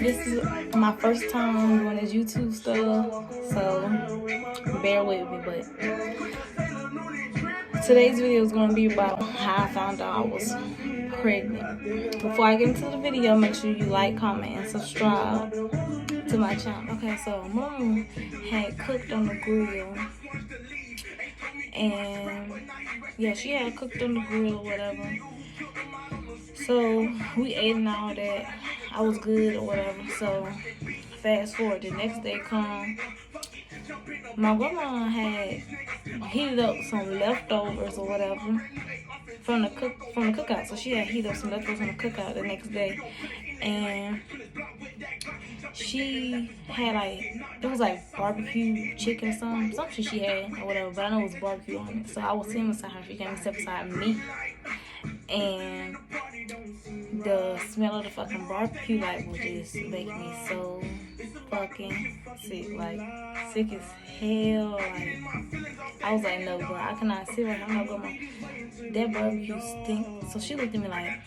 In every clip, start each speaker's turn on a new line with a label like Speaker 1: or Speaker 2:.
Speaker 1: This is my first time doing this YouTube stuff, so bear with me. But today's video is going to be about how I found out I was pregnant. Before I get into the video, make sure you like, comment, and subscribe to my channel. Okay, so Mom had cooked on the grill, and yeah, she had cooked on the grill or whatever. So we ate and all that. I was good or whatever. So fast forward, the next day come, my grandma had heated up some leftovers or whatever from the cookout. So she had heated up some leftovers from the cookout the next day, and she had it was like barbecue chicken or some shit she had or whatever, but I know it was barbecue on it. So I was sitting beside her, she came and sat beside me, and the smell of the fucking barbecue was just making me so fucking sick, sick as hell. I was like, no, bro, I cannot sit right now. I'm not going. That barbecue stink. So she looked at me like,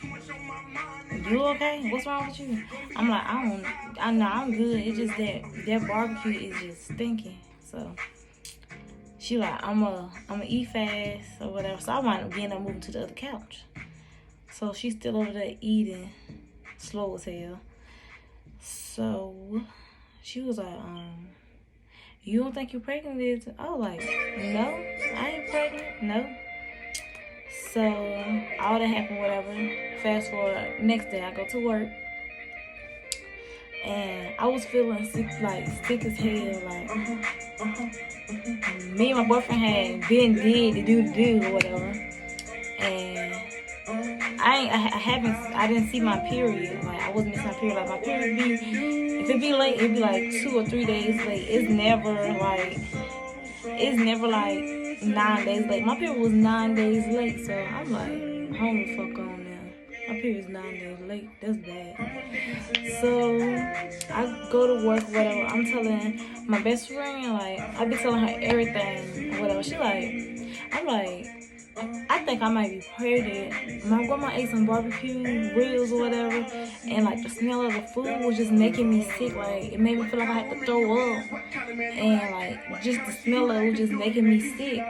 Speaker 1: you okay? What's wrong with you? I'm like, I know I'm good. It's just that barbecue is just stinking. So she like, I'ma eat fast or whatever. So I wound up getting up moving to the other couch. So she's still over there eating slow as hell. So she was like, you don't think you're pregnant, is it? I was like, no, I ain't pregnant, no. So all that happened, whatever. Fast forward, next day I go to work, and I was feeling sick, sick as hell. Me and my boyfriend had been did the do or whatever, and I didn't see my period. I wasn't missing my period. My period if it be late, it'd be 2 or 3 days late. It's never 9 days late. My period was 9 days late, so I'm like, hold the fuck on now. My period's 9 days late. That's bad. So I go to work, whatever. I'm telling my best friend, I be telling her everything, whatever. She I'm like, I think I might be pregnant. My grandma ate some barbecue ribs or whatever, and the smell of the food was just making me sick. It made me feel like I had to throw up, and just the smell of it was just making me sick.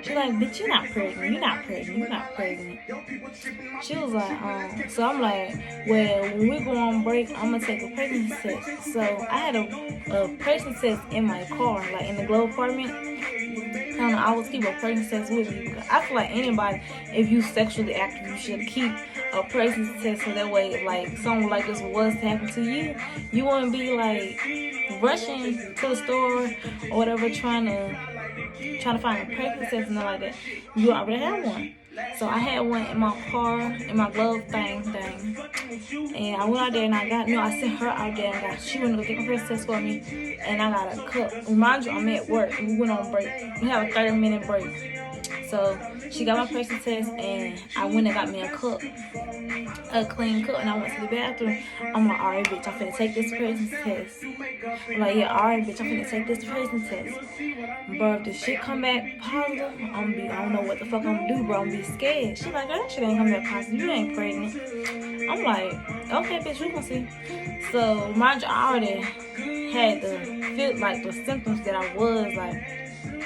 Speaker 1: She bitch, you're not pregnant. You're not pregnant. You're not pregnant. She was like, so I'm like, well, when we go on break, I'm gonna take a pregnancy test. So I had a pregnancy test in my car, in the glove compartment. I always keep a pregnancy test with me, because I feel like anybody, if you sexually active, you should keep a pregnancy test, so that way, if something like this was to happen to you, you wouldn't be rushing to the store or whatever, trying to find a pregnancy test and all like that. You already have one. So I had one in my car, in my glove thing. And I went out there and I sent her out there and she went to go get my pregnancy test for me. And I got a cup. Remind you, I'm at work. We went on break. We have a 30-minute break. So she got my pregnancy test, and I went and got me a cup, a clean cup, and I went to the bathroom. I'm like, all right, bitch, I'm finna take this pregnancy test. I'm like, yeah, all right, bitch, I'm finna take this pregnancy test. Bro, if this shit come back positive, I don't know what the fuck I'm gonna do, bro. I'm gonna be scared. She like, that shit ain't come back positive. You ain't pregnant. I'm like, okay, bitch, we gonna see. So, mind you, I already had the symptoms that I was,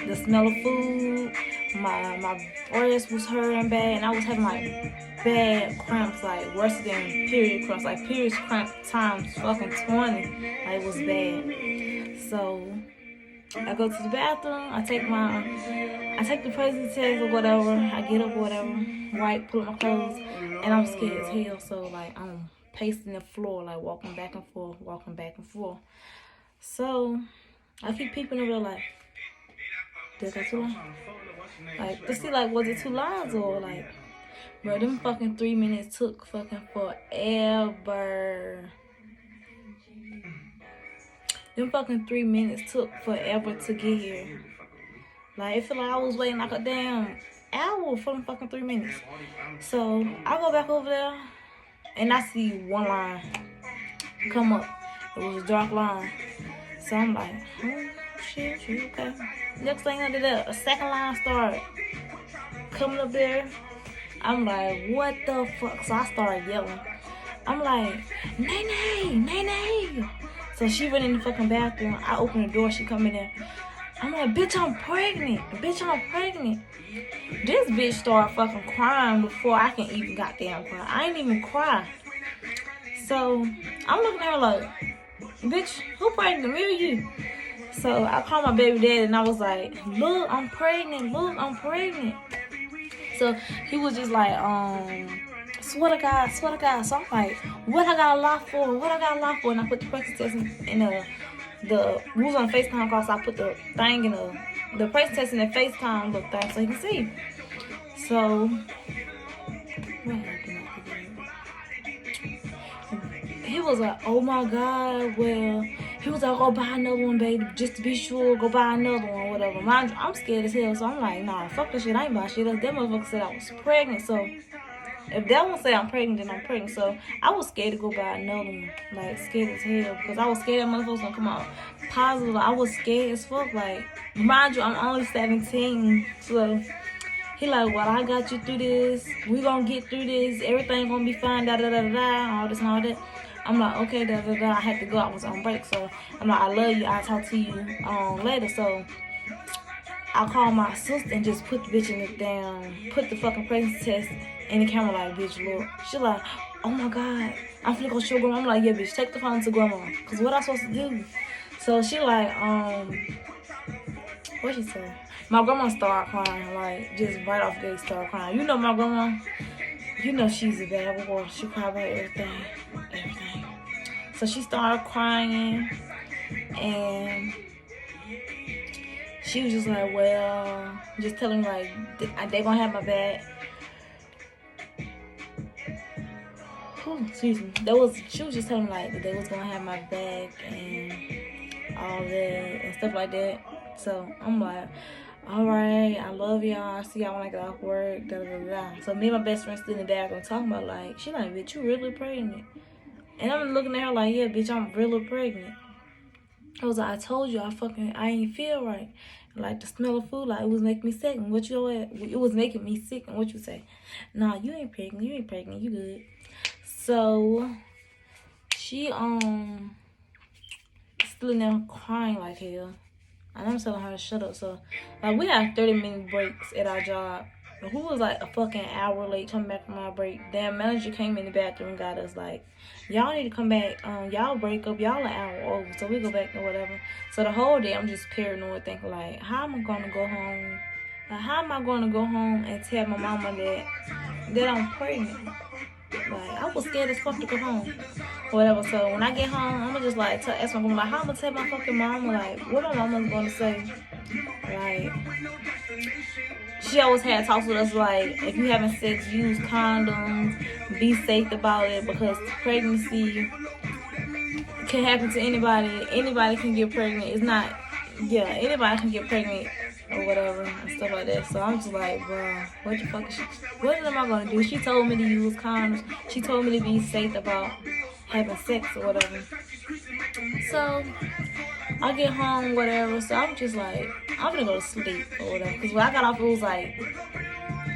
Speaker 1: the smell of food, my breast was hurting bad, and I was having bad cramps, worse than period cramps, period cramp times fucking 20. It was bad. So I go to the bathroom, I take the pregnancy test or whatever, I get up or whatever, put on my clothes, and I'm scared as hell. So I'm pacing the floor, walking back and forth. So I keep peeping over there, did I got 2 lines? To see, was it 2 lines or, bro, them fucking 3 minutes took fucking forever. Them fucking 3 minutes took forever to get here. It feel like I was waiting a damn hour for them fucking 3 minutes. So I go back over there, and I see one line come up. It was a dark line. So I'm like, oh, shit, okay. Next thing I did, a second line started coming up there. I'm like, what the fuck? So I started yelling. I'm like, Nay. So she went in the fucking bathroom. I open the door. She come in there. I'm like, bitch, I'm pregnant. This bitch started fucking crying before I can even goddamn cry. I ain't even cry. So I'm looking at her like, bitch, who pregnant? Me or you? So I called my baby daddy and I was like, look, I'm pregnant. So he was just like, swear to God. So I'm like, what I got a lot for? And I put the pregnancy test in we was on FaceTime call, so I put the thing in the pregnancy test in the FaceTime look thing so he can see. So what happened? He was like, oh my God, well, he was like, go buy another one, baby, just to be sure, go buy another one, whatever. Mind you, I'm scared as hell, so I'm like, nah, fuck this shit, I ain't buy shit. That motherfucker said I was pregnant, so if that one say I'm pregnant, then I'm pregnant. So I was scared to go buy another one, like scared as hell, because I was scared that motherfucker's gonna come out positive. I was scared as fuck. Like, mind you, I'm only 17, so he like, well, I got you through this. We gonna get through this. Everything gonna be fine. Da da da da. All this and all that. I'm like, okay, da da da. I had to go. I was on break, so I'm like, I love you. I'll talk to you later. So I called my sister and just put the bitch in the put the fucking pregnancy test in the camera like, bitch, look. She like, oh my God, I'm finna go show grandma. I'm like, yeah, bitch, take the phone to grandma. Cause what I supposed to do? So she like, what she say? My grandma started crying, like, just right off the gate started crying. You know my grandma, you know she's a bad boy. She cry about everything. So she started crying, and she was just like, well, just telling me, like, they gonna have my back. Excuse me. She was just telling me, like, that they was gonna have my back and all that and stuff like that. So I'm like, all right, I love y'all. I see y'all when I get off work. Da da da. So me and my best friend stood in the back and talking about, like, she like, bitch, you really pregnant? And I'm looking at her like, yeah, bitch, I'm really pregnant. I was like, I told you, I ain't feel right. Like, the smell of food, like, it was making me sick. And it was making me sick. And what you say? Nah, you ain't pregnant. You good. So she still in there crying like hell. And I'm telling her to shut up. So like, we have 30-minute breaks at our job. And who was like a fucking hour late coming back from our break? Damn, manager came in the bathroom and got us like, y'all need to come back. Y'all break up. Y'all an hour over. So we go back or whatever. So the whole day I'm just paranoid, thinking like, how am I gonna go home? Like, how am I gonna go home and tell my mama that I'm pregnant? Like, I was scared as fuck to go home or whatever. So when I get home, I'm gonna just like ask my mama, like, how I'm gonna tell my fucking mama, like, what my mama's gonna say? Like, she always had talks with us like, if you having sex, use condoms, be safe about it, because pregnancy can happen to anybody. Anybody can get pregnant. It's not, yeah, anybody can get pregnant or whatever and stuff like that. So I'm just like, bro, what am I gonna do? She told me to use condoms. She told me to be safe about having sex or whatever. So I get home, whatever. So I'm just like, I'm gonna go to sleep or whatever. Cause when I got off, it was like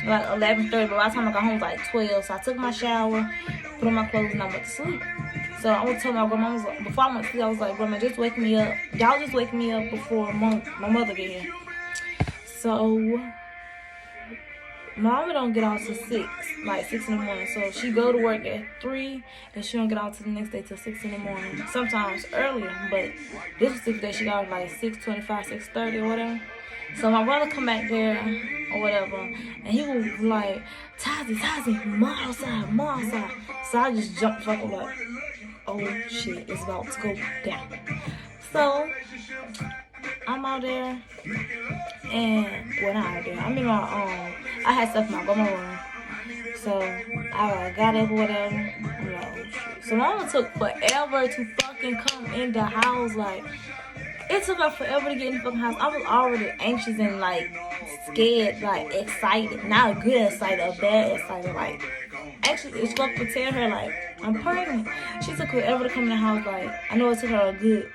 Speaker 1: 11:30. But by the time I got home, it was like 12. So I took my shower, put on my clothes, and I went to sleep. So I would tell my grandma, before I went to sleep, I was like, grandma, just wake me up. Y'all just wake me up before my mother get here. So my mama don't get off till 6, like 6 in the morning. So she go to work at 3, and she don't get off till the next day till 6 in the morning. Sometimes earlier, but this particular day she got off like 6:25, 6:30 or whatever. So my brother come back there or whatever, and he was like, Tazi, mom outside. So I just jumped fucking like, oh shit, it's about to go down. So I'm out there, and well, not out there. I'm in my I had stuff in my grandma's room. So I got up or whatever. I'm like, oh shit. So mama took forever to fucking come in the house. Like, it took her forever to get in the fucking house. I was already anxious and like scared, like excited. Not a good excited, a bad excited. Like, actually, it's fuck to tell her like, I'm pregnant. She took forever to come in the house. Like, I know it took her a good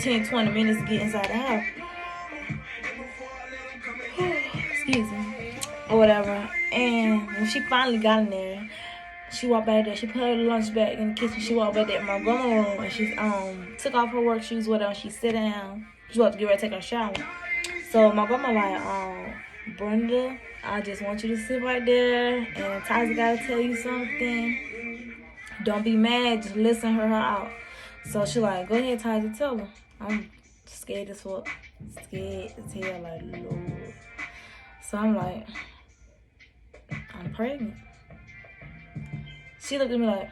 Speaker 1: 10-20 minutes to get inside the house. Excuse me. Or whatever. And when she finally got in there, she walked back there. She put her lunch bag in the kitchen. She walked back there in my grandma's room, and she took off her work shoes, whatever. She sit down. She about to get ready to take her shower. So my grandma like, Brenda, I just want you to sit right there, and Tyson gotta tell you something. Don't be mad. Just listen her out. So she like, go ahead, Tyson, tell her. I'm scared as fuck. Scared as hell, like, Lord. So I'm like, I'm pregnant. She looked at me like,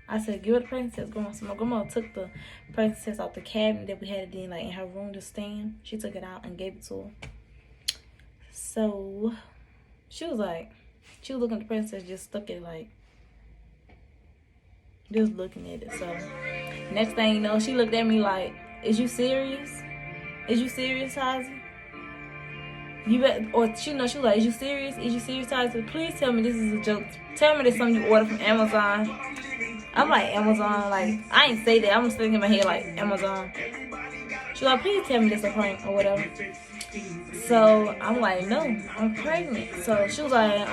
Speaker 1: I said, give her the pregnancy test, grandma. So my grandma took the pregnancy test out the cabinet that we had it in, like, in her room to stand. She took it out and gave it to her. So she was looking at the pregnancy test, just stuck it, like, just looking at it. So next thing you know, she looked at me like, is you serious? Is you serious, Tazi? You bet, or she was like, is you serious? Is you serious, Tazi? Please tell me this is a joke. Tell me this something you ordered from Amazon. I'm like, Amazon, like, I ain't say that. I'm just thinking in my head like, Amazon. She like, please tell me this a prank or whatever. So I'm like, no, I'm pregnant. So she was like,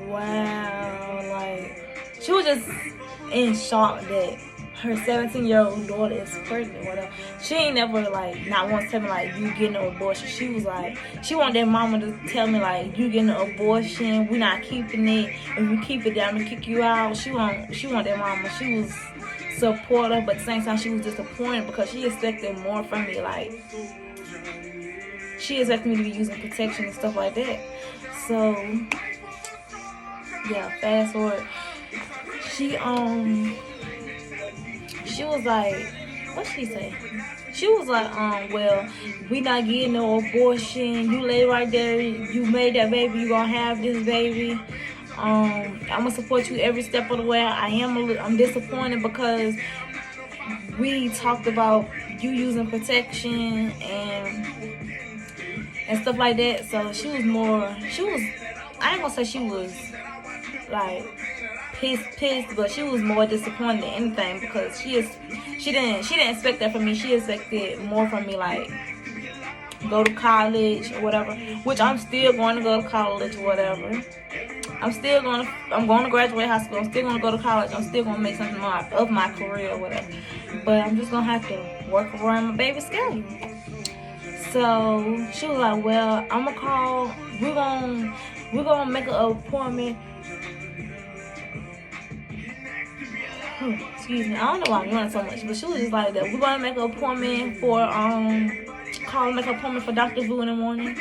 Speaker 1: wow, like, she was just in shock that her 17-year-old daughter is pregnant, whatever. She ain't never, like, not once tell me, like, you getting an abortion. She was like, she wanted that mama to tell me, like, you getting an abortion, we not keeping it. If you keep it, I'm gonna kick you out. She want that mama. She was supportive, but at the same time, she was disappointed because she expected more from me. Like, she expected me to be using protection and stuff like that. So, yeah, fast forward. She was like, what she say? She was like, well, we not getting no abortion. You lay right there. You made that baby. You gonna have this baby. I'm gonna support you every step of the way. I'm disappointed because we talked about you using protection and stuff like that. So she was, I ain't gonna say she was like pissed, but she was more disappointed than anything because she didn't expect that from me. She expected more from me, like go to college or whatever, which I'm still going to go to college or whatever. I'm going to graduate high school. I'm still going to go to college. I'm still going to make something of my career or whatever. But I'm just going to have to work around my baby's schedule. So she was like, well, I'm going to call. We're going to make an appointment. Excuse me. I don't know why I'm doing so much. But she was just like that. We're going to make an appointment make an appointment for Dr. Vu in the morning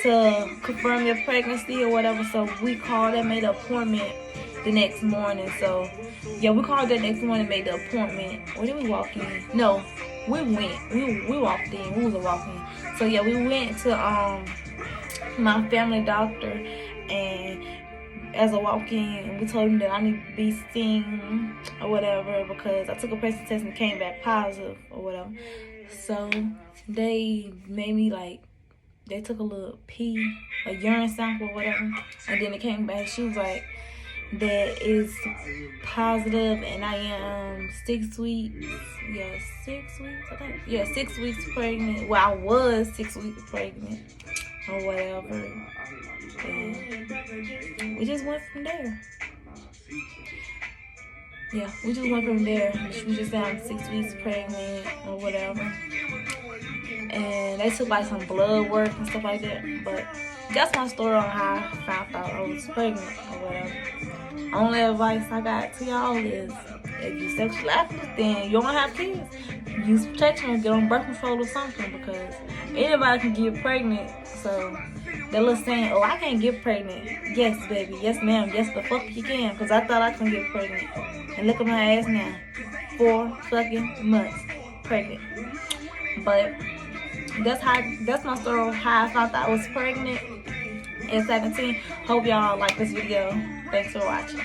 Speaker 1: to confirm your pregnancy or whatever. So we called and made an appointment the next morning. So yeah, we called that next morning, made the appointment. Or did we walk in? No, we went. We walked in. We was walking. So yeah, we went to my family doctor, and as I walk in, we told him that I need to be seen or whatever because I took a pregnancy test and came back positive or whatever. So they made me they took a urine sample or whatever, and then it came back. She was like, that is positive, and I am 6 weeks. Yeah, 6 weeks, I think. Yeah, 6 weeks pregnant. Well, I was 6 weeks pregnant or whatever. And we just went from there. Yeah, we just went from there. We just found 6 weeks pregnant or whatever. And they took some blood work and stuff like that. But that's my story on how I found out I was pregnant or whatever. Only advice I got to y'all is, if you sexually active, then you don't have kids. Use protection or get on birth control or something, because anybody can get pregnant. So that little saying, oh, I can't get pregnant. Yes, baby. Yes, ma'am. Yes, the fuck you can, because I thought I couldn't get pregnant. And look at my ass now. 4 fucking months pregnant. But that's my story of how I found out I was pregnant at 17. Hope y'all like this video. Thanks for watching.